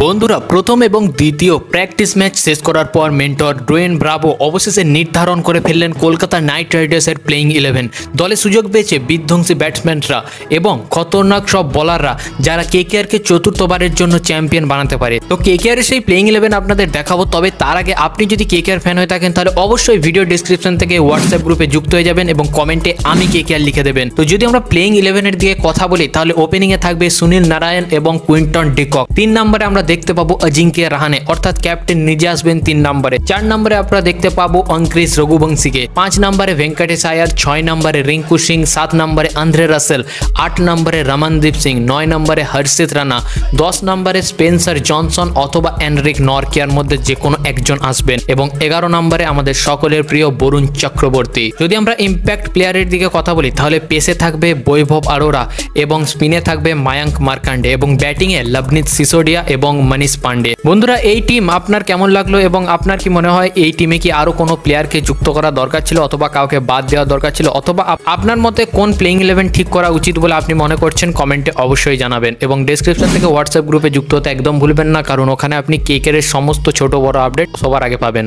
বন্ধুরা প্রথম এবং দ্বিতীয় প্র্যাকটিস ম্যাচ শেষ করার পর মেন্টর ডোয়েন ব্রাভো অবশেষে নির্ধারণ করে ফেললেন কলকাতা নাইট রাইডার্সের প্লেইং 11। দলে সুযোগ পেয়েছে বিধ্বংসী ব্যাটসম্যানরা এবং খতরনাক সব বোলাররা যারা কেকেআরকে চতুর্থবারের জন্য চ্যাম্পিয়ন বানাতে পারে। তো কেকেআরের সেই প্লেইং 11 আপনাদের দেখাবো, তবে তার আগে আপনি যদি কেকেআর ফ্যান হয়ে থাকেন তাহলে অবশ্যই ভিডিও ডিসক্রিপশন থেকে হোয়াটসঅ্যাপ গ্রুপে যুক্ত হয়ে যাবেন এবং কমেন্টে আমি কেকেআর লিখে দেবেন। তো যদি আমরা প্লেইং 11-এর দিকে কথা বলি তাহলে ওপেনিংয়ে থাকবে সুনীল নারায়ণ এবং কুইন্টন ডিকক। 3 নম্বরে আমরা দেখতে পাবো অজিঙ্ক্য রাহানে অর্থাৎ ক্যাপ্টেন নিজে আসবেন 3 নম্বরে। 4 নম্বরে আপনারা দেখতে পাবো অঙ্ক্রিস রঘুবংশীকে। 5 নম্বরে ভেঙ্কটেশ আয়ার, 6 নম্বরে রিঙ্কু সিং, 7 নম্বরে আন্দ্রে রাসেল, 8 নম্বরে রমনদীপ সিং, 9 নম্বরে হর্ষিত রানা, 10 নম্বরে স্পেন্সার জনসন অথবা এনরিক নরকিয়ার মধ্যে যে কোনো একজন আসবেন এবং 11 নম্বরে আমাদের সকলের প্রিয় বরুণ চক্রবর্তী। যদি আমরা ইম্প্যাক্ট প্লেয়ারের দিকে কথা বলি তাহলে পেসে থাকবে বৈভব আরোরা এবং স্পিনে থাকবে মায়াঙ্ক মার্কান্ডে এবং ব্যাটিংয়ে লবনীত সিসোডিয়া এবং মনীষ পান্ডে। বন্ধুরা এই টিম আপনার কেমন লাগলো এবং আপনার কি মনে হয় এই টিমে কি আরো কোনো প্লেয়ারকে যুক্ত করা দরকার ছিল অথবা কাউকে বাদ দেওয়া দরকার ছিল, অথবা আপনার মতে কোন প্লেইং 11 ঠিক করা উচিত বলে আপনি মনে করছেন কমেন্টে অবশ্যই জানাবেন এবং ডেসক্রিপশন থেকে হোয়াটসঅ্যাপ গ্রুপে যুক্ত হতে একদম ভুলবেন না, কারণ ওখানে আপনি কেকেআরের সমস্ত ছোট বড় আপডেট সবার আগে পাবেন।